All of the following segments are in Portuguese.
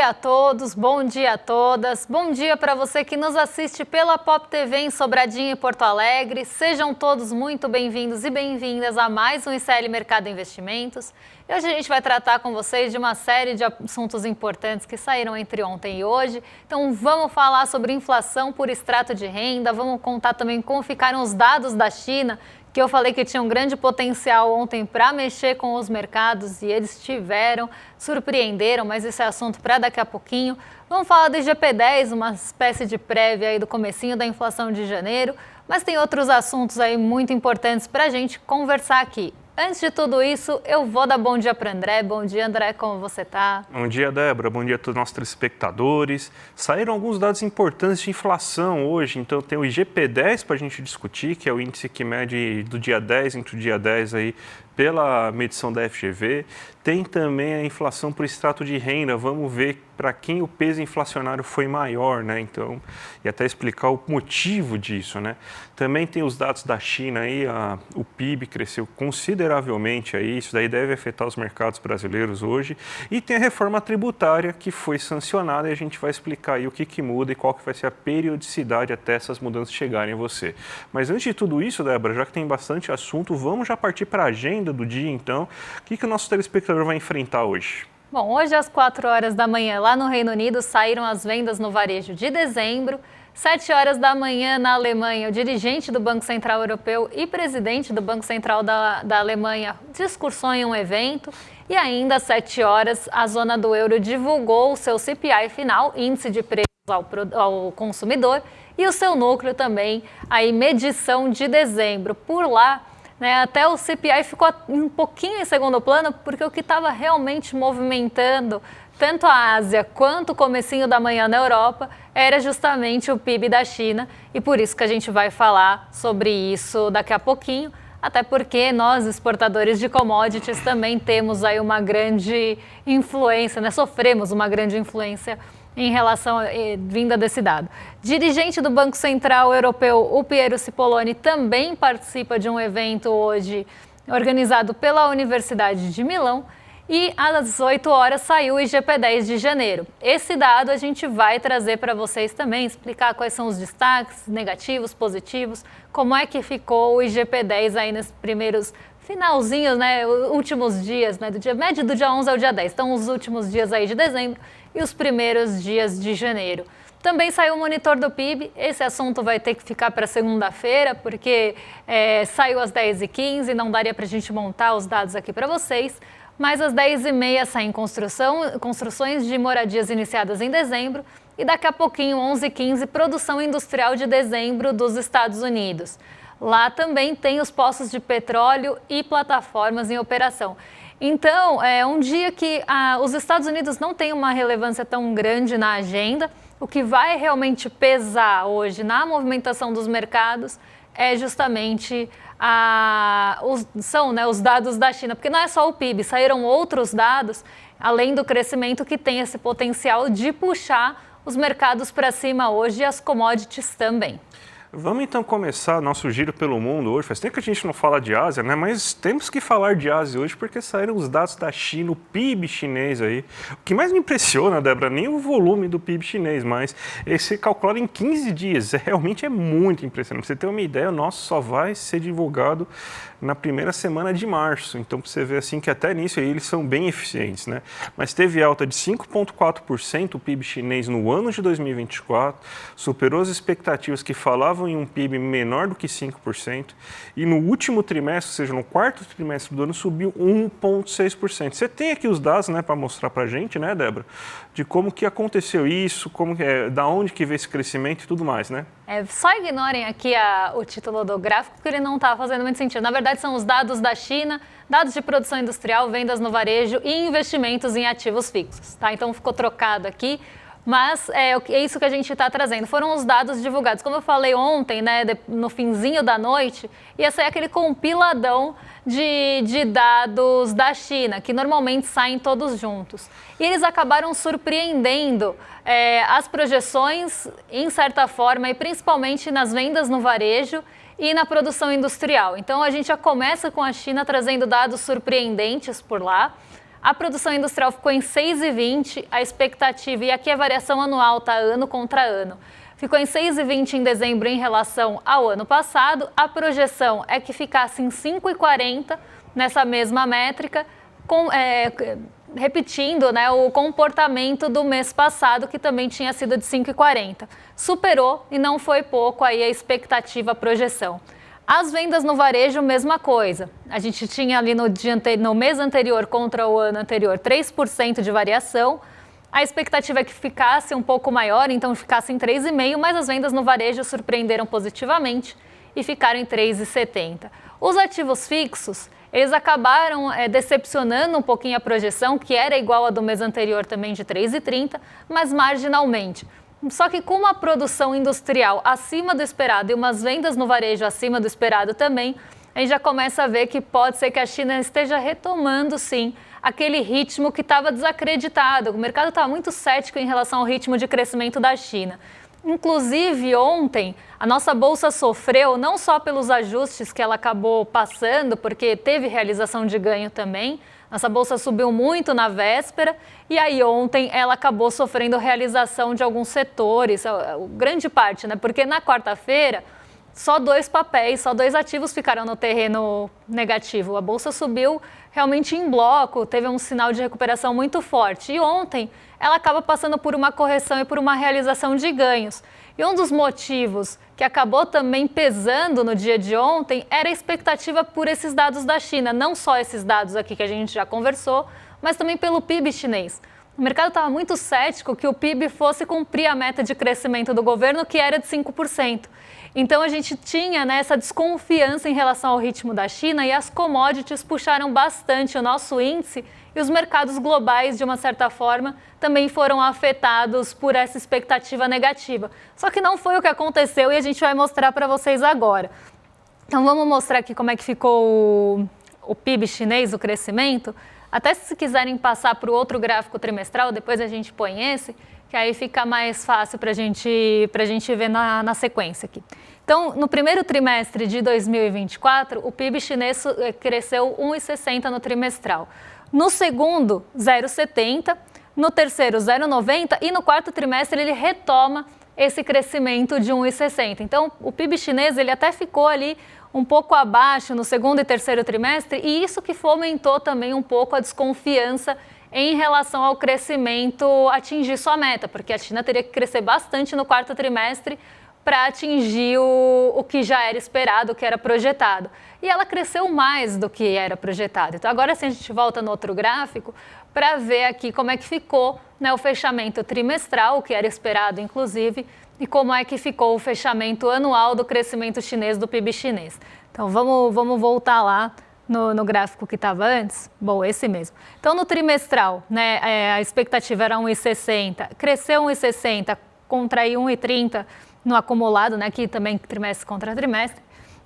dia a todos, bom dia a todas, bom dia para você que nos assiste pela Pop TV em Sobradinho e Porto Alegre. Sejam todos muito bem-vindos e bem-vindas a mais um ICL Mercado Investimentos. E hoje a gente vai tratar com vocês de uma série de assuntos importantes que saíram entre ontem e hoje. Então vamos falar sobre inflação por extrato de renda, vamos contar também como ficaram os dados da China, que eu falei que tinha um grande potencial ontem para mexer com os mercados e eles surpreenderam, mas esse é assunto para daqui a pouquinho. Vamos falar do IGP-10, uma espécie de prévia aí do comecinho da inflação de janeiro, mas tem outros assuntos aí muito importantes para a gente conversar aqui. Antes de tudo isso, eu vou dar bom dia para o André. Bom dia, André, como você está? Bom dia, Débora. Bom dia a todos os nossos telespectadores. Saíram alguns dados importantes de inflação hoje, então tem o IGP-10 para a gente discutir, que é o índice que mede do dia 10 entre o dia 10 aí pela medição da FGV. Tem também a inflação por extrato de renda. Vamos ver para quem o peso inflacionário foi maior, né? Então, e até explicar o motivo disso, né? Também tem os dados da China aí, o PIB cresceu consideravelmente aí, isso daí deve afetar os mercados brasileiros hoje. E tem a reforma tributária que foi sancionada e a gente vai explicar aí o que muda e qual que vai ser a periodicidade até essas mudanças chegarem a você. Mas antes de tudo isso, Débora, já que tem bastante assunto, vamos já partir para a agenda do dia, então. O que o nosso telespectador vai enfrentar hoje? Bom, hoje às 4 horas da manhã, lá no Reino Unido, saíram as vendas no varejo de dezembro. 7 horas da manhã, na Alemanha, o dirigente do Banco Central Europeu e presidente do Banco Central da Alemanha discursou em um evento. E ainda às 7 horas, a zona do euro divulgou o seu CPI final, índice de preços ao consumidor, e o seu núcleo também, a medição de dezembro. Por lá, até o CPI ficou um pouquinho em segundo plano, porque o que estava realmente movimentando tanto a Ásia quanto o comecinho da manhã na Europa era justamente o PIB da China, e por isso que a gente vai falar sobre isso daqui a pouquinho, até porque nós, exportadores de commodities, também temos aí uma grande influência, sofremos uma grande influência em relação vinda desse dado. Dirigente do Banco Central Europeu, o Piero Cipollone, também participa de um evento hoje organizado pela Universidade de Milão. E às 8 horas saiu o IGP-10 de janeiro. Esse dado a gente vai trazer para vocês também, explicar quais são os destaques negativos, positivos, como é que ficou o IGP-10 aí nos primeiros finalzinhos, últimos dias, do dia médio do dia 11 ao dia 10. Então, os últimos dias aí de dezembro e os primeiros dias de janeiro. Também saiu o monitor do PIB, esse assunto vai ter que ficar para segunda-feira, porque saiu às 10h15, não daria para a gente montar os dados aqui para vocês. Mas às 10h30 saem construções de moradias iniciadas em dezembro e daqui a pouquinho, 11h15, produção industrial de dezembro dos Estados Unidos. Lá também tem os poços de petróleo e plataformas em operação. Então, é um dia que os Estados Unidos não têm uma relevância tão grande na agenda. O que vai realmente pesar hoje na movimentação dos mercados é justamente os dados da China, porque não é só o PIB, saíram outros dados, além do crescimento, que tem esse potencial de puxar os mercados para cima hoje e as commodities também. Vamos então começar nosso giro pelo mundo hoje. Faz tempo que a gente não fala de Ásia, mas temos que falar de Ásia hoje porque saíram os dados da China, o PIB chinês aí. O que mais me impressiona, Débora, nem o volume do PIB chinês, mas esse calculado em 15 dias. Realmente é muito impressionante. Pra você ter uma ideia, o nosso só vai ser divulgado na primeira semana de março. Então, para você ver assim que até nisso aí eles são bem eficientes, né? Mas teve alta de 5,4% o PIB chinês no ano de 2024, superou as expectativas que falavam em um PIB menor do que 5%, e no último trimestre, ou seja, no quarto trimestre do ano, subiu 1,6%. Você tem aqui os dados, para mostrar para a gente, Débora, de como que aconteceu isso, da onde que veio esse crescimento e tudo mais, né? Só ignorem aqui o título do gráfico, porque ele não está fazendo muito sentido. Na verdade, são os dados da China, dados de produção industrial, vendas no varejo e investimentos em ativos fixos, tá? Então, ficou trocado aqui. Mas é isso que a gente está trazendo. Foram os dados divulgados. Como eu falei ontem, no finzinho da noite, ia sair aquele compiladão de dados da China, que normalmente saem todos juntos. E eles acabaram surpreendendo as projeções, em certa forma, e principalmente nas vendas no varejo e na produção industrial. Então, a gente já começa com a China trazendo dados surpreendentes por lá. A produção industrial ficou em 6,20, a expectativa, e aqui a variação anual, tá, ano contra ano, ficou em 6,20 em dezembro em relação ao ano passado. A projeção é que ficasse em 5,40 nessa mesma métrica, repetindo, né, o comportamento do mês passado, que também tinha sido de 5,40. Superou e não foi pouco aí a expectativa, a projeção. As vendas no varejo, mesma coisa. A gente tinha ali no mês anterior contra o ano anterior 3% de variação. A expectativa é que ficasse um pouco maior, então ficasse em 3,5%, mas as vendas no varejo surpreenderam positivamente e ficaram em 3,70%. Os ativos fixos, eles acabaram decepcionando um pouquinho a projeção, que era igual a do mês anterior também de 3,30%, mas marginalmente. Só que com uma produção industrial acima do esperado e umas vendas no varejo acima do esperado também, a gente já começa a ver que pode ser que a China esteja retomando, sim, aquele ritmo que estava desacreditado. O mercado estava muito cético em relação ao ritmo de crescimento da China. Inclusive, ontem, a nossa bolsa sofreu não só pelos ajustes que ela acabou passando, porque teve realização de ganho também. Nossa bolsa subiu muito na véspera e aí ontem ela acabou sofrendo realização de alguns setores, grande parte, né? Porque na quarta-feira só 2 papéis, só 2 ativos ficaram no terreno negativo. A bolsa subiu realmente em bloco, teve um sinal de recuperação muito forte. E ontem ela acaba passando por uma correção e por uma realização de ganhos. E um dos motivos que acabou também pesando no dia de ontem era a expectativa por esses dados da China, não só esses dados aqui que a gente já conversou, mas também pelo PIB chinês. O mercado estava muito cético que o PIB fosse cumprir a meta de crescimento do governo, que era de 5%. Então a gente tinha, né, essa desconfiança em relação ao ritmo da China e as commodities puxaram bastante o nosso índice e os mercados globais, de uma certa forma, também foram afetados por essa expectativa negativa. Só que não foi o que aconteceu e a gente vai mostrar para vocês agora. Então vamos mostrar aqui como é que ficou o PIB chinês, o crescimento. Até se quiserem passar para o outro gráfico trimestral, depois a gente põe esse, que aí fica mais fácil para a gente ver na sequência aqui. Então, no primeiro trimestre de 2024, o PIB chinês cresceu 1,60 no trimestral. No segundo, 0,70, no terceiro, 0,90 e no quarto trimestre ele retoma esse crescimento de 1,60. Então, o PIB chinês ele até ficou ali um pouco abaixo no segundo e terceiro trimestre e isso que fomentou também um pouco a desconfiança em relação ao crescimento atingir sua meta, porque a China teria que crescer bastante no quarto trimestre para atingir o que já era esperado, o que era projetado. E ela cresceu mais do que era projetado. Então agora sim a gente volta no outro gráfico para ver aqui como é que ficou, né, o fechamento trimestral, o que era esperado inclusive, e como é que ficou o fechamento anual do crescimento chinês, do PIB chinês. Então vamos voltar lá no gráfico que estava antes. Bom, esse mesmo. Então no trimestral, né, a expectativa era 1,60, cresceu 1,60, contraiu 1,30 no acumulado, né, aqui também trimestre contra trimestre.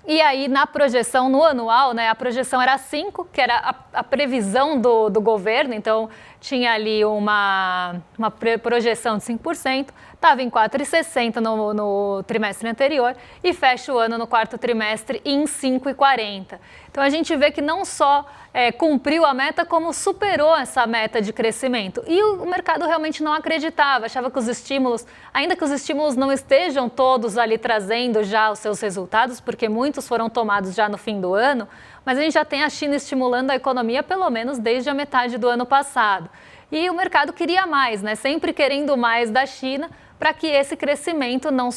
E aí, na projeção, no anual, né, a projeção era 5, que era a previsão do governo, então tinha ali uma projeção de 5%, estava em 4,60 no trimestre anterior e fecha o ano no quarto trimestre em 5,40. Então a gente vê que não só cumpriu a meta, como superou essa meta de crescimento. E o mercado realmente não acreditava, achava que os estímulos, ainda que os estímulos não estejam todos ali trazendo já os seus resultados, porque muitos foram tomados já no fim do ano, mas a gente já tem a China estimulando a economia pelo menos desde a metade do ano passado. E o mercado queria mais, né? Sempre querendo mais da China para que esse crescimento não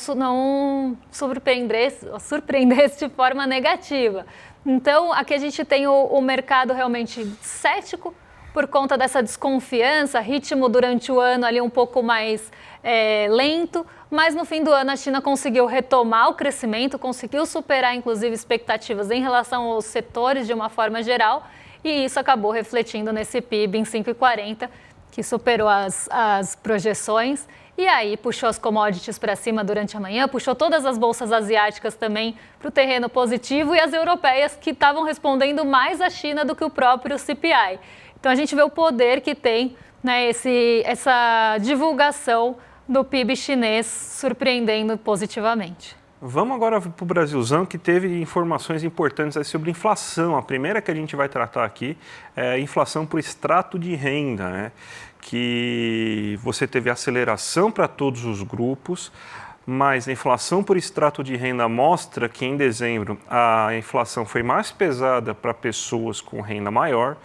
surpreendesse de forma negativa. Então, aqui a gente tem o mercado realmente cético por conta dessa desconfiança, ritmo durante o ano ali um pouco mais lento, mas no fim do ano a China conseguiu retomar o crescimento, conseguiu superar inclusive expectativas em relação aos setores de uma forma geral, e isso acabou refletindo nesse PIB em 5,40, que superou as projeções, e aí puxou as commodities para cima durante a manhã, puxou todas as bolsas asiáticas também para o terreno positivo e as europeias que estavam respondendo mais à China do que o próprio CPI. Então a gente vê o poder que tem, né, essa divulgação do PIB chinês surpreendendo positivamente. Vamos agora para o Brasilzão, que teve informações importantes aí sobre inflação. A primeira que a gente vai tratar aqui é a inflação por extrato de renda, né? Que você teve aceleração para todos os grupos, mas a inflação por extrato de renda mostra que em dezembro a inflação foi mais pesada para pessoas com renda maior,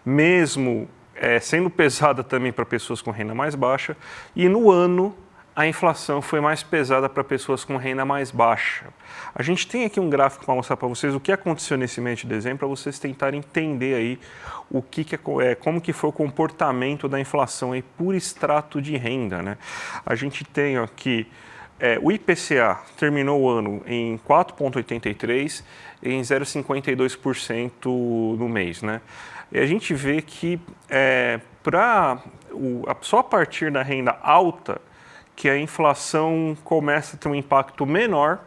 mesmo sendo pesada também para pessoas com renda mais baixa, e no ano a inflação foi mais pesada para pessoas com renda mais baixa. A gente tem aqui um gráfico para mostrar para vocês o que aconteceu nesse mês de dezembro, para vocês tentarem entender aí como que foi o comportamento da inflação aí por extrato de renda, né? A gente tem aqui o IPCA terminou o ano em 4,83 em 0,52% no mês, né? E a gente vê que só a partir da renda alta que a inflação começa a ter um impacto menor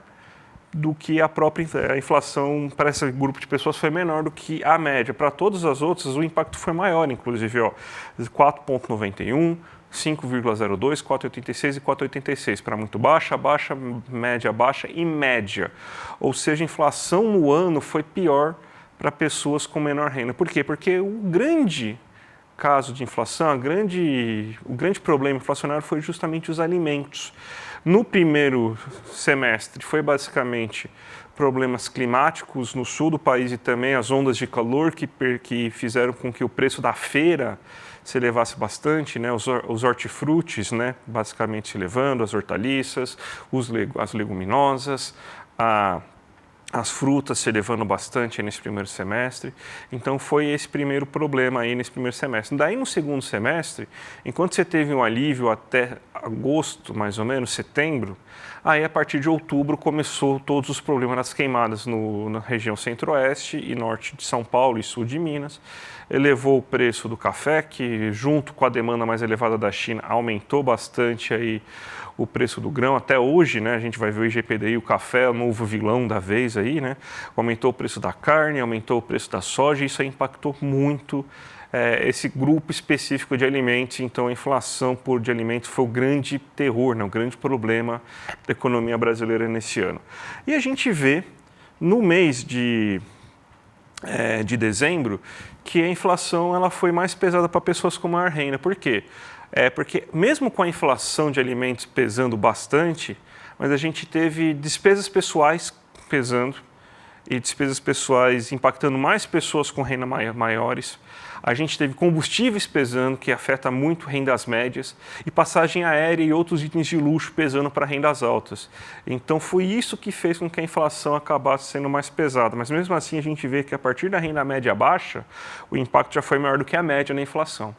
do que a própria inflação para esse grupo de pessoas foi menor do que a média. Para todas as outras, o impacto foi maior, inclusive, 4,91, 5,02, 4,86 e 4,86 para muito baixa, baixa, média, baixa e média. Ou seja, a inflação no ano foi pior para pessoas com menor renda. Por quê? Porque o grande caso de inflação, o grande problema inflacionário foi justamente os alimentos. No primeiro semestre foi basicamente problemas climáticos no sul do país e também as ondas de calor que fizeram com que o preço da feira se elevasse bastante, né? Os hortifrutis, né? Basicamente se elevando, as hortaliças, as leguminosas, as frutas se elevando bastante nesse primeiro semestre. Então, foi esse primeiro problema aí nesse primeiro semestre. Daí, no segundo semestre, enquanto você teve um alívio até agosto, mais ou menos, setembro, aí, a partir de outubro, começou todos os problemas das queimadas na região centro-oeste e norte de São Paulo e sul de Minas. Elevou o preço do café, que, junto com a demanda mais elevada da China, aumentou bastante aí o preço do grão. Até hoje, né, a gente vai ver o IGPDI, o café, o novo vilão da vez aí, né? Aumentou o preço da carne, aumentou o preço da soja, e isso aí impactou muito esse grupo específico de alimentos. Então, a inflação de alimentos foi o grande terror, né, o grande problema da economia brasileira nesse ano. E a gente vê, no mês de dezembro, que a inflação ela foi mais pesada para pessoas com maior renda. Por quê? Porque mesmo com a inflação de alimentos pesando bastante, mas a gente teve despesas pessoais pesando e despesas pessoais impactando mais pessoas com renda maiores. A gente teve combustíveis pesando, que afeta muito rendas médias, e passagem aérea e outros itens de luxo pesando para rendas altas. Então, foi isso que fez com que a inflação acabasse sendo mais pesada. Mas, mesmo assim, a gente vê que a partir da renda média baixa, o impacto já foi maior do que a média na inflação.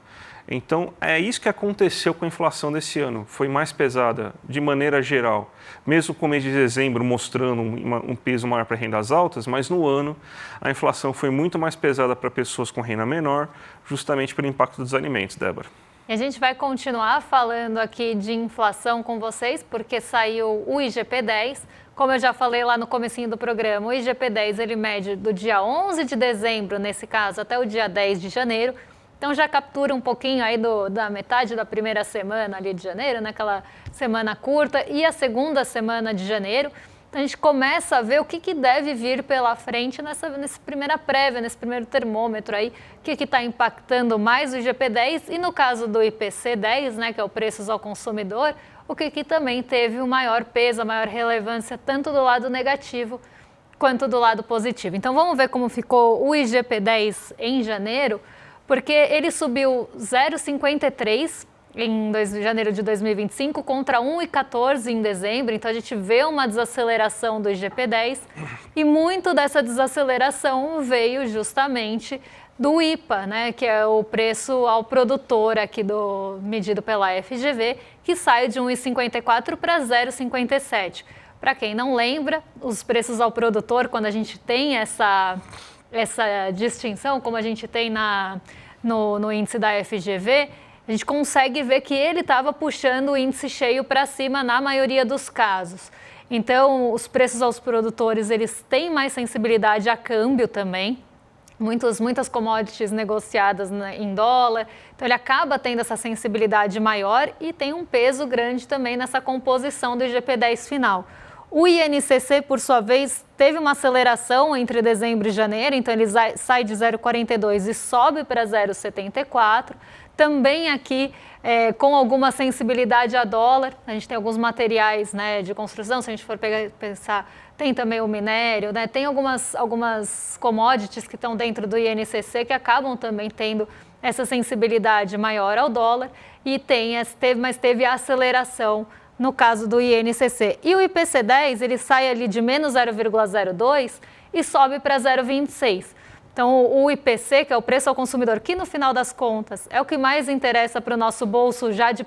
Então, é isso que aconteceu com a inflação desse ano. Foi mais pesada de maneira geral, mesmo com o mês de dezembro mostrando um peso maior para rendas altas, mas no ano a inflação foi muito mais pesada para pessoas com renda menor, justamente pelo impacto dos alimentos, Débora. E a gente vai continuar falando aqui de inflação com vocês, porque saiu o IGP-10. Como eu já falei lá no comecinho do programa, o IGP-10 ele mede do dia 11 de dezembro, nesse caso, até o dia 10 de janeiro. Então, já captura um pouquinho aí da metade da primeira semana ali de janeiro, naquela semana curta, e a segunda semana de janeiro. Então, a gente começa a ver o que deve vir pela frente nessa primeira prévia, nesse primeiro termômetro aí, o que está impactando mais o IGP-10 e no caso do IPC-10, né, que é o preços ao consumidor, o que também teve o maior peso, a maior relevância, tanto do lado negativo quanto do lado positivo. Então, vamos ver como ficou o IGP-10 em janeiro, porque ele subiu 0,53 em janeiro de 2025 contra 1,14 em dezembro. Então, a gente vê uma desaceleração do IGP-10 e muito dessa desaceleração veio justamente do IPA, né, que é o preço ao produtor aqui medido pela FGV, que sai de 1,54 para 0,57. Para quem não lembra, os preços ao produtor, quando a gente tem essa distinção, como a gente tem no índice da FGV, a gente consegue ver que ele estava puxando o índice cheio para cima na maioria dos casos. Então, os preços aos produtores, eles têm mais sensibilidade a câmbio também. Muitas commodities negociadas em dólar. Então, ele acaba tendo essa sensibilidade maior e tem um peso grande também nessa composição do IGP-10 final. O INCC, por sua vez, teve uma aceleração entre dezembro e janeiro, então ele sai de 0,42 e sobe para 0,74. Também aqui com alguma sensibilidade a dólar, a gente tem alguns materiais, né, de construção, se a gente for pensar, tem também o minério, né, tem algumas commodities que estão dentro do INCC que acabam também tendo essa sensibilidade maior ao dólar e mas teve a aceleração no caso do INCC. E o IPC-10, ele sai ali de menos 0,02 e sobe para 0,26. Então, o IPC, que é o preço ao consumidor, que no final das contas é o que mais interessa para o nosso bolso já de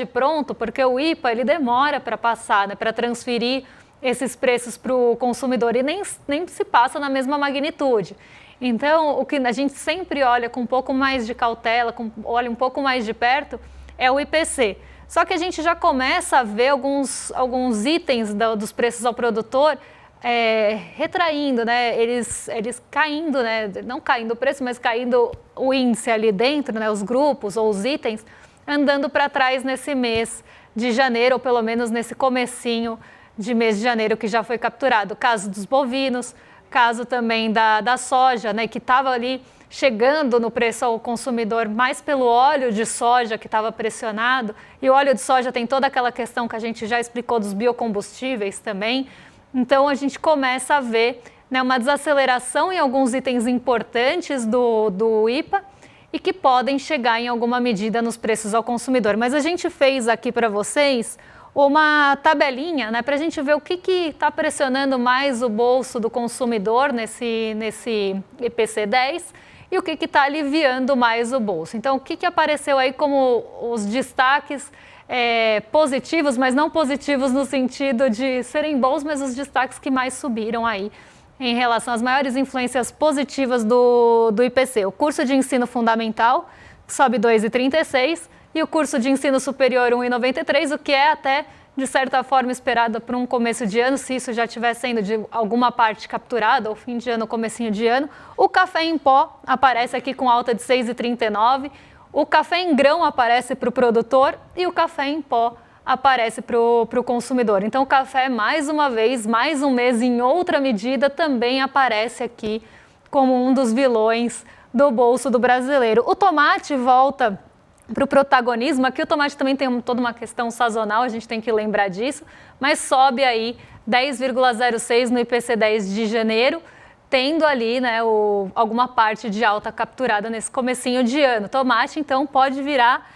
pronto, porque o IPA ele demora para passar, né, para transferir esses preços para o consumidor e nem se passa na mesma magnitude. Então, o que a gente sempre olha com um pouco mais de cautela, olha um pouco mais de perto, é o IPC. Só que a gente já começa a ver alguns itens dos preços ao produtor retraindo, né? Eles caindo, né? Não caindo o preço, mas caindo o índice ali dentro, né? Os grupos ou os itens andando para trás nesse mês de janeiro, ou pelo menos nesse comecinho de mês de janeiro que já foi capturado. Caso dos bovinos, caso também da soja, né? Que estava ali chegando no preço ao consumidor mais pelo óleo de soja que estava pressionado. E o óleo de soja tem toda aquela questão que a gente já explicou dos biocombustíveis também. Então, a gente começa a ver, né, uma desaceleração em alguns itens importantes do IPA e que podem chegar em alguma medida nos preços ao consumidor. Mas a gente fez aqui para vocês uma tabelinha, né, para a gente ver o que está pressionando mais o bolso do consumidor nesse IPC-10 e o que está aliviando mais o bolso. Então, o que apareceu aí como os destaques positivos, mas não positivos no sentido de serem bons, mas os destaques que mais subiram aí em relação às maiores influências positivas do IPC. O curso de ensino fundamental sobe 2,36 e o curso de ensino superior 1,93, o que é até, de certa forma, esperado para um começo de ano, se isso já estiver sendo de alguma parte capturado, ou fim de ano, comecinho de ano. O café em pó aparece aqui com alta de 6,39. O café em grão aparece para o produtor e o café em pó aparece para o consumidor. Então, o café, mais uma vez, mais um mês, em outra medida, também aparece aqui como um dos vilões do bolso do brasileiro. O tomate volta para o protagonismo. Aqui o tomate também tem toda uma questão sazonal, a gente tem que lembrar disso, mas sobe aí 10,06 no IPC-10 de janeiro, tendo ali, né, alguma parte de alta capturada nesse comecinho de ano. Tomate, então, pode virar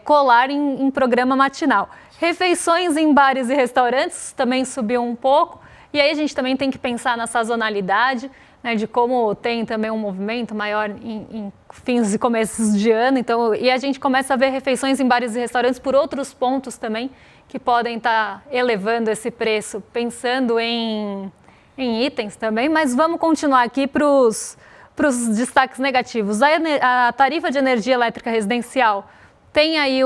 colar em programa matinal. Refeições em bares e restaurantes também subiu um pouco, e aí a gente também tem que pensar na sazonalidade, né, de como tem também um movimento maior em fins e começos de ano. Então, e a gente começa a ver refeições em bares e restaurantes por outros pontos também, que podem estar elevando esse preço, pensando em itens também, mas vamos continuar aqui para os destaques negativos. A tarifa de energia elétrica residencial tem aí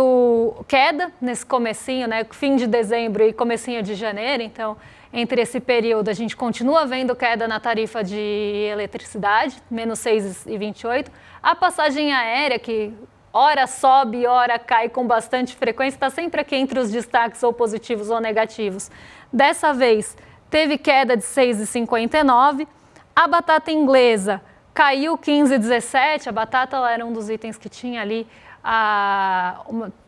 queda nesse comecinho, né, fim de dezembro e comecinho de janeiro, então entre esse período a gente continua vendo queda na tarifa de eletricidade, menos 6,28. A passagem aérea, que ora sobe, ora cai com bastante frequência, está sempre aqui entre os destaques ou positivos ou negativos. Dessa vez, teve queda de 6,59. A batata inglesa caiu 15,17. A batata ela era um dos itens que tinha ali,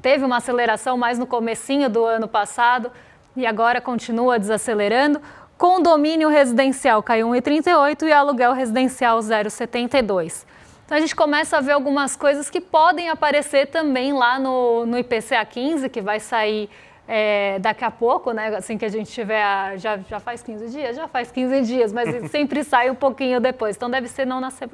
teve uma aceleração mais no comecinho do ano passado e agora continua desacelerando. Condomínio residencial caiu 1,38 e aluguel residencial 0,72. Então a gente começa a ver algumas coisas que podem aparecer também lá no IPCA 15, que vai sair daqui a pouco, né? Assim que a gente tiver, já faz 15 dias? Já faz 15 dias, mas sempre sai um pouquinho depois. Então deve ser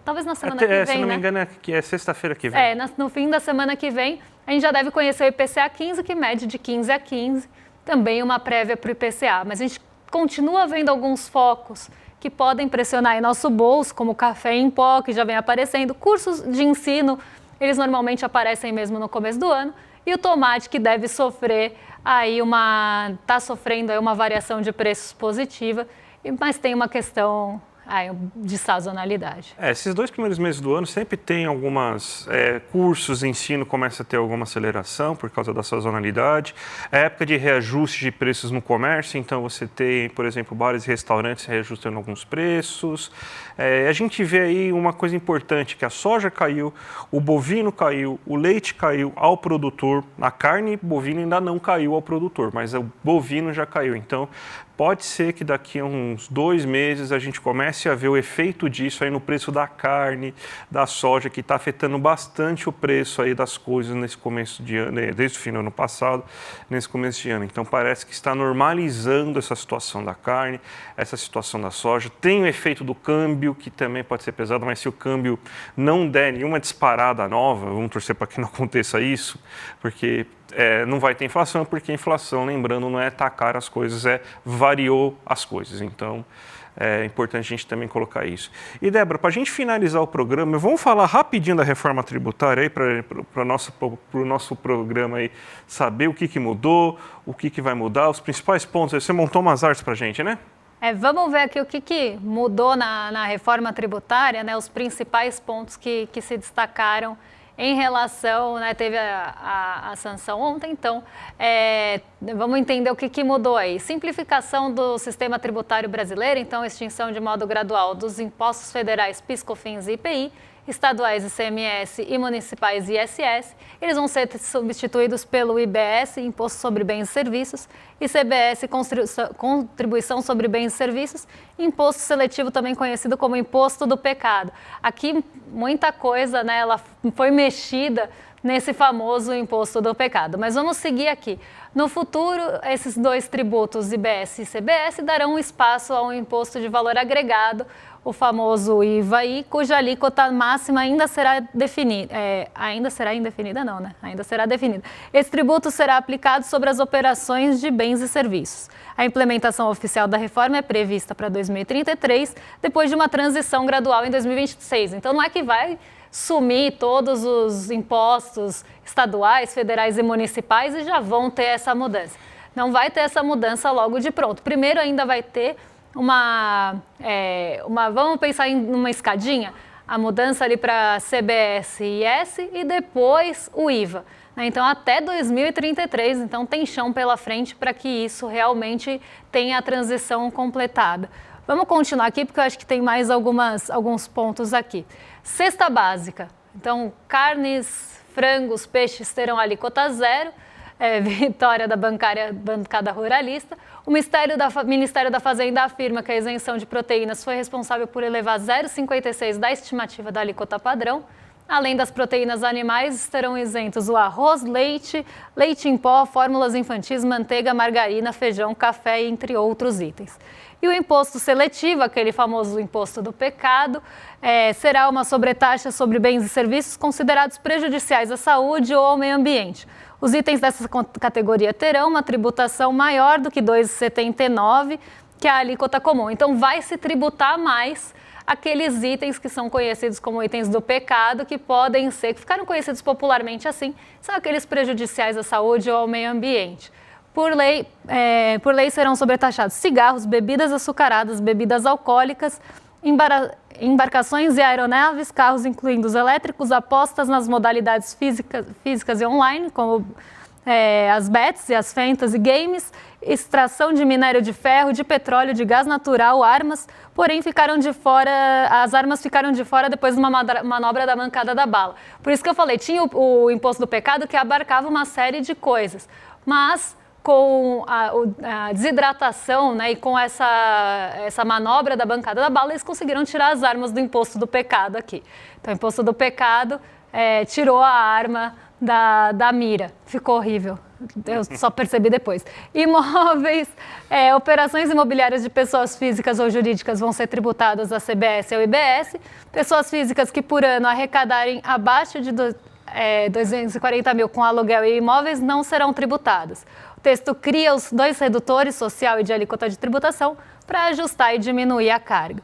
talvez na semana que vem, se não me engano, que é sexta-feira que vem. No fim da semana que vem, a gente já deve conhecer o IPCA 15, que mede de 15 a 15, também uma prévia para o IPCA. Mas a gente continua vendo alguns focos que podem pressionar em nosso bolso, como o café em pó, que já vem aparecendo. Cursos de ensino, eles normalmente aparecem mesmo no começo do ano. E o tomate, que deve sofrer aí está sofrendo aí uma variação de preços positiva, mas tem uma questão de sazonalidade. Esses 2 primeiros meses do ano sempre tem algumas cursos, ensino começa a ter alguma aceleração por causa da sazonalidade. É época de reajuste de preços no comércio, então você tem, por exemplo, bares e restaurantes reajustando alguns preços. A gente vê aí uma coisa importante, que a soja caiu, o bovino caiu, o leite caiu ao produtor, a carne bovina ainda não caiu ao produtor, mas o bovino já caiu. Então, pode ser que daqui a uns 2 meses a gente comece a ver o efeito disso aí no preço da carne, da soja, que está afetando bastante o preço aí das coisas nesse começo de ano, desde o fim do ano passado, nesse começo de ano. Então parece que está normalizando essa situação da carne, essa situação da soja. Tem o efeito do câmbio, que também pode ser pesado, mas se o câmbio não der nenhuma disparada nova, vamos torcer para que não aconteça isso, porque não vai ter inflação, porque a inflação, lembrando, não é tacar as coisas, variou as coisas. Então, é importante a gente também colocar isso. E, Débora, para a gente finalizar o programa, vamos falar rapidinho da reforma tributária aí, para o nosso programa aí, saber o que mudou, o que vai mudar, os principais pontos. Você montou umas artes para a gente, né? Vamos ver aqui o que mudou na reforma tributária, né, os principais pontos que se destacaram em relação, né, teve a sanção ontem, então vamos entender o que mudou aí. Simplificação do sistema tributário brasileiro, então extinção de modo gradual dos impostos federais PIS, COFINS e IPI, estaduais ICMS e municipais ISS. Eles vão ser substituídos pelo IBS, Imposto sobre Bens e Serviços, ICBS, Contribuição sobre Bens e Serviços, Imposto Seletivo, também conhecido como Imposto do Pecado. Aqui muita coisa, né, ela foi mexida nesse famoso Imposto do Pecado. Mas vamos seguir aqui. No futuro, esses 2 tributos, IBS e ICBS, darão espaço ao Imposto de Valor Agregado, o famoso IVA, cuja alíquota máxima ainda será definida. Ainda será indefinida não, né? Ainda será definida. Esse tributo será aplicado sobre as operações de bens e serviços. A implementação oficial da reforma é prevista para 2033, depois de uma transição gradual em 2026. Então, não é que vai sumir todos os impostos estaduais, federais e municipais e já vão ter essa mudança. Não vai ter essa mudança logo de pronto. Primeiro ainda vai ter vamos pensar em uma escadinha, a mudança ali para CBS e IS e depois o IVA. Então, até 2033, então tem chão pela frente para que isso realmente tenha a transição completada. Vamos continuar aqui, porque eu acho que tem mais alguns pontos aqui. Cesta básica. Então, carnes, frangos, peixes terão alíquota 0, vitória da bancada ruralista. O Ministério da Fazenda afirma que a isenção de proteínas foi responsável por elevar 0,56 da estimativa da alíquota padrão. Além das proteínas animais, estarão isentos o arroz, leite, leite em pó, fórmulas infantis, manteiga, margarina, feijão, café, entre outros itens. E o imposto seletivo, aquele famoso imposto do pecado, será uma sobretaxa sobre bens e serviços considerados prejudiciais à saúde ou ao meio ambiente. Os itens dessa categoria terão uma tributação maior do que 2,79, que é a alíquota comum. Então, vai se tributar mais aqueles itens que são conhecidos como itens do pecado, que ficaram conhecidos popularmente assim, são aqueles prejudiciais à saúde ou ao meio ambiente. Por lei serão sobretaxados cigarros, bebidas açucaradas, bebidas alcoólicas, embarcações e aeronaves, carros incluindo os elétricos, apostas nas modalidades físicas e online, como as bets e as fantasy games, extração de minério de ferro, de petróleo, de gás natural, armas, porém as armas ficaram de fora depois de uma manobra da mancada da bala. Por isso que eu falei, tinha o imposto do pecado que abarcava uma série de coisas, mas com a desidratação, né, e com essa manobra da bancada da bala, eles conseguiram tirar as armas do imposto do pecado aqui. Então, o imposto do pecado tirou a arma da mira. Ficou horrível. Eu só percebi depois. Imóveis, operações imobiliárias de pessoas físicas ou jurídicas vão ser tributadas a CBS ou IBS. Pessoas físicas que por ano arrecadarem abaixo de 240 mil com aluguel e imóveis não serão tributadas. O texto cria os 2 redutores, social e de alíquota de tributação, para ajustar e diminuir a carga.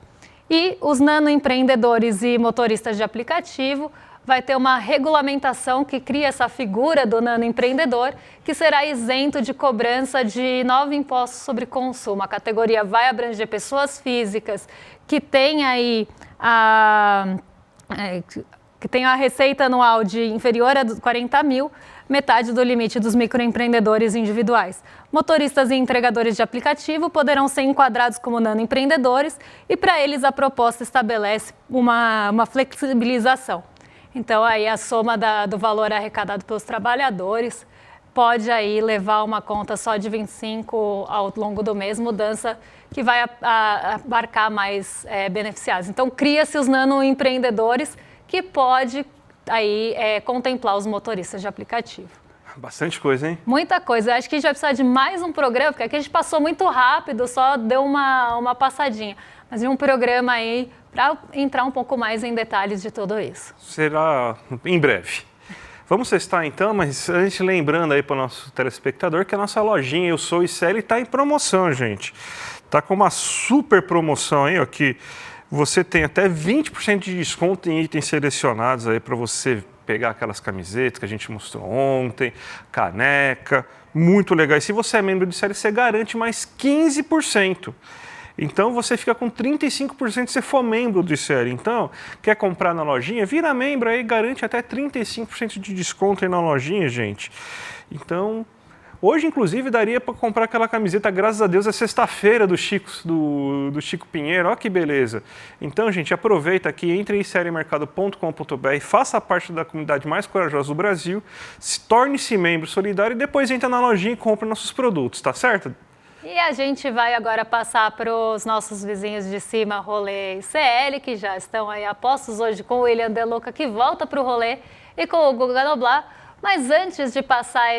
E os nanoempreendedores e motoristas de aplicativo vai ter uma regulamentação que cria essa figura do nanoempreendedor, que será isento de cobrança de novos impostos sobre consumo. A categoria vai abranger pessoas físicas que têm aí que tem a receita anual de inferior a 40 mil, metade do limite dos microempreendedores individuais. Motoristas e entregadores de aplicativo poderão ser enquadrados como nanoempreendedores e, para eles, a proposta estabelece uma flexibilização. Então, aí a soma do valor arrecadado pelos trabalhadores pode aí levar uma conta só de 25 ao longo do mês, mudança que vai abarcar mais beneficiados. Então, cria-se os nanoempreendedores, que pode aí contemplar os motoristas de aplicativo. Bastante coisa, hein? Muita coisa. Acho que a gente vai precisar de mais um programa, porque aqui a gente passou muito rápido, só deu uma passadinha. Mas um programa aí para entrar um pouco mais em detalhes de tudo isso. Será em breve. Vamos testar então, mas antes lembrando aí para o nosso telespectador que a nossa lojinha Eu Sou ICL está em promoção, gente. Tá com uma super promoção aí, ó, que você tem até 20% de desconto em itens selecionados aí para você pegar aquelas camisetas que a gente mostrou ontem, caneca, muito legal. E se você é membro do ICL, você garante mais 15%. Então você fica com 35% se for membro do ICL. Então, quer comprar na lojinha? Vira membro aí, garante até 35% de desconto aí na lojinha, gente. Então, hoje, inclusive, daria para comprar aquela camiseta, graças a Deus, é sexta-feira do Chico Pinheiro. Olha que beleza. Então, gente, aproveita aqui, entre em iclmercado.com.br, faça parte da comunidade mais corajosa do Brasil, torne-se membro solidário e depois entra na lojinha e compra nossos produtos, tá certo? E a gente vai agora passar para os nossos vizinhos de cima, Rolê ICL, que já estão aí a postos hoje com o William Deluca, que volta para o Rolê, e com o Guga Noblar. Mas antes de passar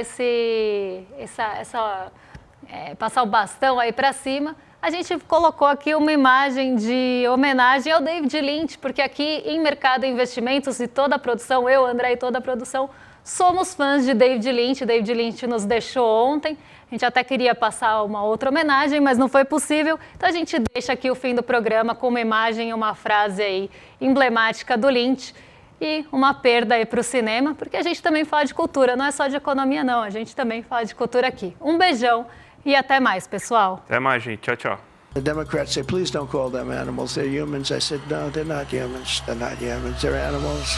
passar o bastão aí para cima, a gente colocou aqui uma imagem de homenagem ao David Lynch, porque aqui em Mercado Investimentos e toda a produção, eu, André e toda a produção, somos fãs de David Lynch. David Lynch nos deixou ontem. A gente até queria passar uma outra homenagem, mas não foi possível. Então a gente deixa aqui o fim do programa com uma imagem e uma frase aí emblemática do Lynch. E uma perda aí para o cinema, porque a gente também fala de cultura, não é só de economia não, a gente também fala de cultura aqui. Um beijão e até mais, pessoal. Até mais, gente. Tchau, tchau. The Democrats say, please don't call them animals, they're humans. I said, no, they're not humans, they're animals.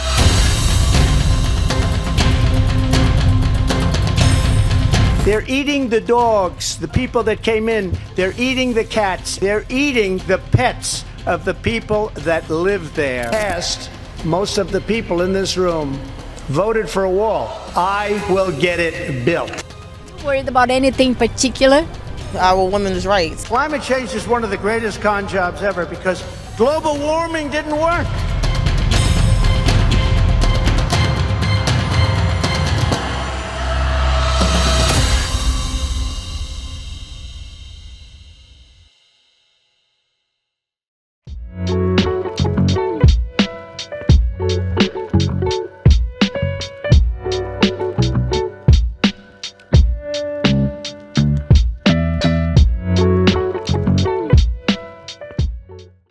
They're eating the dogs, the people that came in. They're eating the cats. They're eating the pets of the people that live there. Past, most of the people in this room voted for a wall. I will get it built. Worried about anything particular? Our women's rights. Climate change is one of the greatest con jobs ever because global warming didn't work. you